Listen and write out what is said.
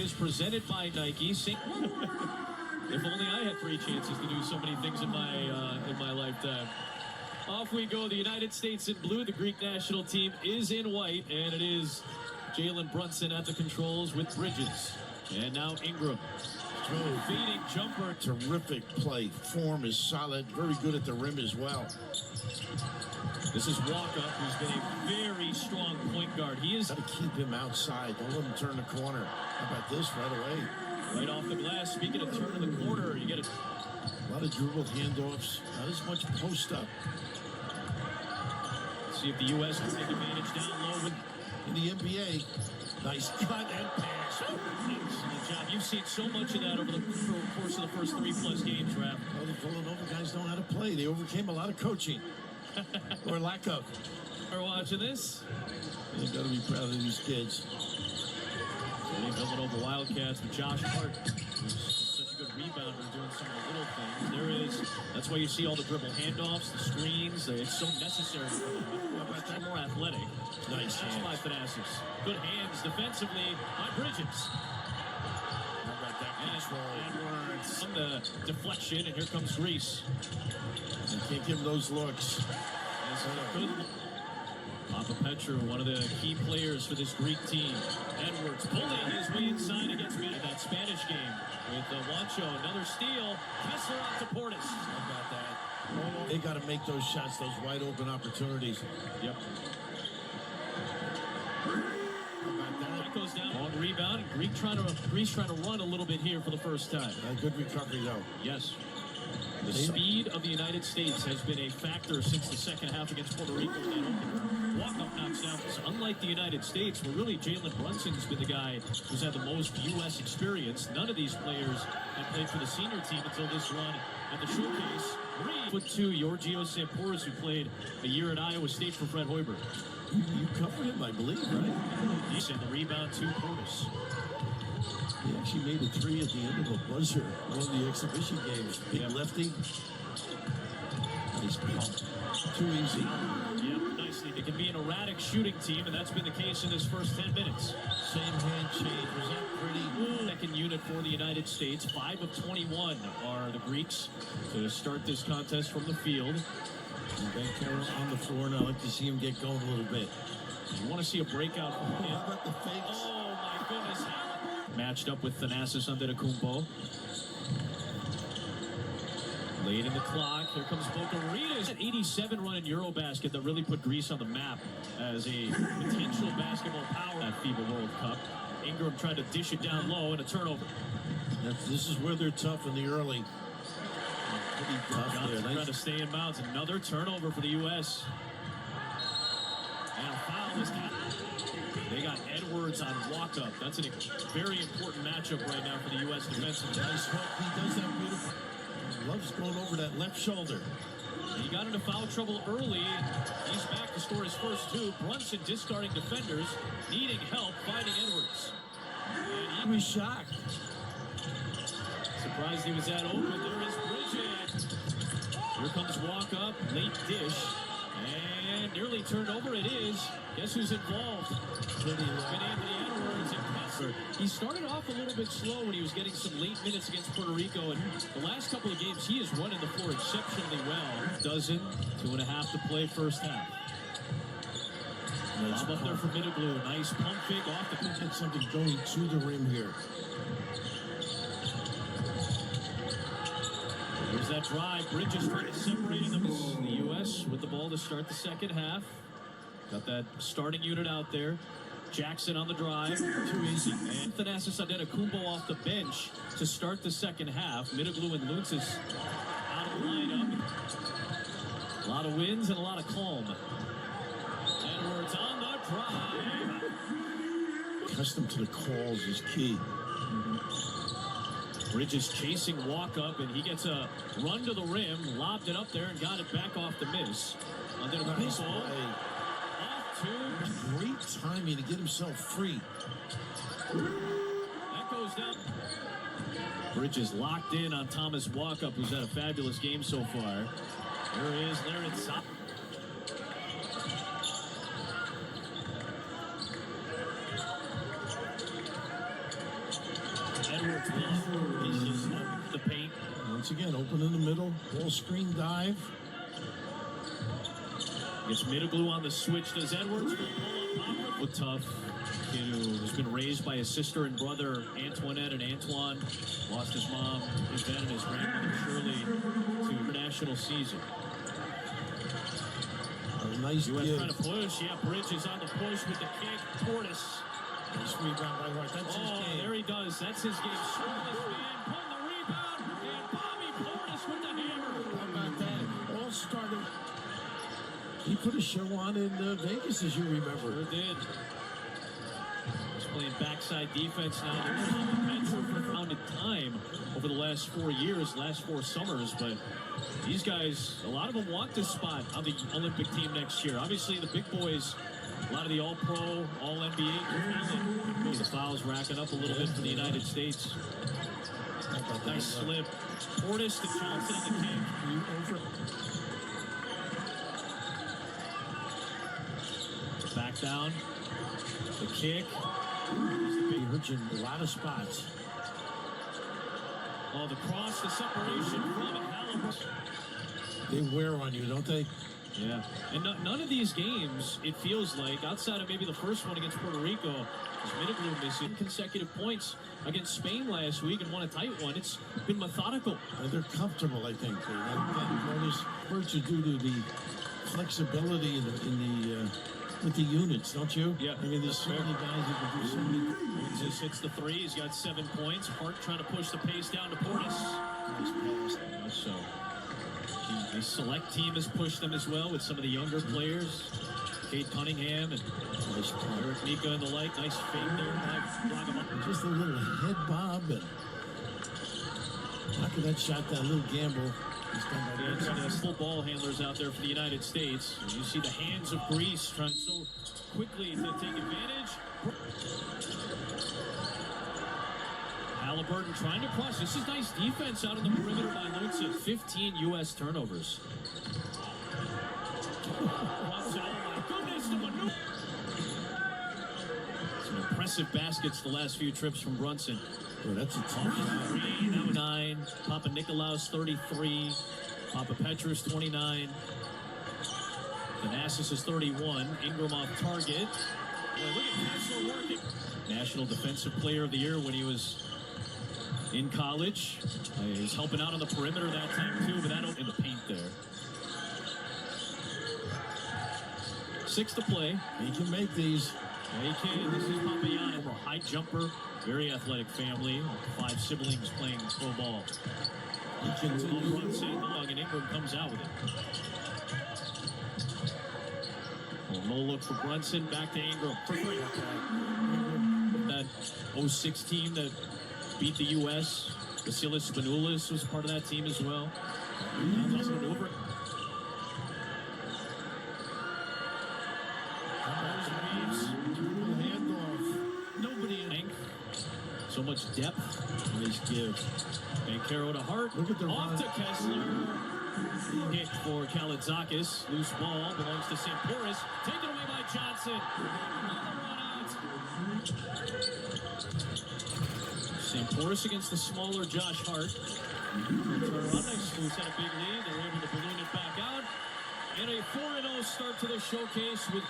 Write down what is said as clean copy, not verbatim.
is presented by Nike. If only I had 3 chances to do so many things in my lifetime. Off we go. The United States in blue. The Greek national team is in white, and it is Jalen Brunson at the controls with Bridges. And now Ingram. Feeding jumper. Terrific play. Form is solid. Very good at the rim as well. This is Walker, who's been a very strong point guard. He is. Got to keep him outside. Don't let him turn the corner. How about this right away? Right off the glass. Speaking of turn in the corner, you get a lot of dribble handoffs. Not as much post up. See if the U.S. can take advantage down low. In the NBA, nice cut and pass. Excellent job. You've seen so much of that over the course of the first 3+ games, Raph. Well, the Villanova guys know how to play. They overcame a lot of coaching. Or lack of. Are watching this? They've got to be proud of these kids. The Villanova Wildcats with Josh Hart, who's such a good rebounder, doing some of the little things. There is. That's why you see all the dribble handoffs, the screens. It's so necessary for them. They're more athletic. Nice That's hands. my Thanasis. Good hands defensively by Bridges. How about that control? Edwards on the deflection, and here comes Greece. You can't give him those looks. Papa Petru, one of the key players for this Greek team. Edwards pulling his way inside against that Spanish game with Wancho. Another steal. Kessler out to Portis. How about that? They got to make those shots, those wide open opportunities. Yep. That goes down. Long rebound. Greece trying to run a little bit here for the first time. A good recovery, though. Yes. The speed of the United States has been a factor since the second half against Puerto Rico. Walk-up knocks down. Unlike the United States, where really Jalen Brunson's been the guy who's had the most U.S. experience. None of these players had played for the senior team until this run at the showcase. 3'2", Giorgio Samporis, who played a year at Iowa State for Fred Hoiberg. You covered him, I believe, right? He sent the rebound to Portis. He actually made a 3 at the end of a buzzer, one of the exhibition games. Big lefty. Nice pump. Too easy. Yeah, nicely. It can be an erratic shooting team, and that's been the case in this first 10 minutes. Same hand change. Was that pretty? Second unit for the United States. 5 of 21 are the Greeks to start this contest from the field. And Ben Carroll on the floor, and I like to see him get going a little bit. You want to see a breakout from him. How about the fakes? Oh, my goodness. Matched up with Thanasis Antetokounmpo. Late in the clock. Here comes Boca Raton. That 87 run in Eurobasket that really put Greece on the map as a potential basketball power at FIBA World Cup. Ingram tried to dish it down low and a turnover. This is where they're tough in the early. Pretty tough there. Trying to stay in bounds. Another turnover for the U.S. And a foul is happening. They got Edwards on walk-up. That's a very important matchup right now for the U.S. defensive. Nice hook. He does that beautiful. Loves going over that left shoulder. He got into foul trouble early. He's back to score his first 2. Brunson discarding defenders, needing help, finding Edwards. He was shocked. Surprised he was that open. There is Bridges. Here comes walk-up, late dish. And nearly turned over. It is. Guess who's involved? Anthony Edwards and Kessler. He started off a little bit slow when he was getting some late minutes against Puerto Rico. And the last couple of games, he is running the floor exceptionally well. Dozen, 2.5 to play first half. Nice up there for Middleblue. Nice pump fake off the pitch. Had something going to the rim here. There's that drive. Bridges trying to separate them. The U.S. with the ball to start the second half. Got that starting unit out there. Jackson on the drive. Too easy. And Thanasis Antetokounmpo off the bench to start the second half. Middleblue and Luntz out of the lineup. A lot of wins and a lot of calm. Edwards on the drive. Accustomed to the calls is key. Bridges chasing walk-up, and he gets a run to the rim, lobbed it up there, and got it back off the miss. Nice off to. Great timing to get himself free. That goes down. Bridges locked in on Thomas Walkup, who's had a fabulous game so far. There is Larry Sop. Edwards he's just the paint. Once again, open in the middle. Ball screen dive. Gets Middleglue on the switch. Does Edwards look tough? Kid who's been raised by his sister and brother Antoinette and Antoine. Lost his mom, his dad, and his grandmother Shirley to international season. A nice U.S. give. trying to push. Yeah, Bridges on the push with the kick. Portis. Nice rebound by Hart. That's his game. There he does. That's his game. Shirtless man pulling the rebound. And Bobby Portis with the hammer. How about that? All started. He put a show on in Vegas, as you remember. Sure did. He's playing backside defense now. There's some potential for rounded time over the last 4 years, last 4 summers, but these guys, a lot of them want this spot on the Olympic team next year. Obviously, the big boys, a lot of the All-Pro, All-NBA, the fouls racking up a little bit for the United States. Nice slip. Portis to Johnson on the kick. Back down. The kick. He hurt you in a lot of spots. Oh, the cross, the separation from Halliburton. They wear on you, don't they? Yeah, and none of these games, it feels like, outside of maybe the first one against Puerto Rico, is Middleglue missing consecutive points against Spain last week and won a tight one. It's been methodical. They're comfortable, I think. Those hurts you due to the flexibility with the units, don't you? Yeah. I mean, there's so many guys that can do so many. Just hits the three. He's got 7 points. Hart trying to push the pace down to Portis. Nice pass. So, the select team has pushed them as well with some of the younger players. Kate Cunningham and Eric Mika and the like. Nice fake there. Just a little head bob. And after that shot, that little gamble. There's full ball handlers out there for the United States. You see the hands of Greece trying so quickly to take advantage. Halliburton trying to cross. This is nice defense out on the perimeter by Lutz. 15 U.S. turnovers. Oh my goodness, the maneuver. Some impressive baskets the last few trips from Brunson. Well, that's a tough shot. 9. Papa Nikolaus 33. Papa Petrus 29. Thanasis is 31. Ingram off target. Boy, look at Kessler working. National Defensive Player of the Year when he was in college. He was helping out on the perimeter that time too, but that in the paint there. 6 to play. He can make these. Yeah, he can. This is Papayan, a high jumper, very athletic family. 5 siblings playing pro ball. He can Brunson, and Ingram comes out with it. Well, no look for Brunson. Back to Ingram. That 06 team that beat the U.S. Vasilis Spanoulis was part of that team as well. Maneuver. Nobody in ink. So much depth. Nice give. Bankero to Hart. Look at the off run. to Kessler. Hit for Kalitzakis. Loose ball belongs to Samporis. Taken away by Johnson. Another run out. Samporis against the smaller Josh Hart. Nice moves had a big lead. They're able to balloon it back out. And a 4-0 start to the showcase with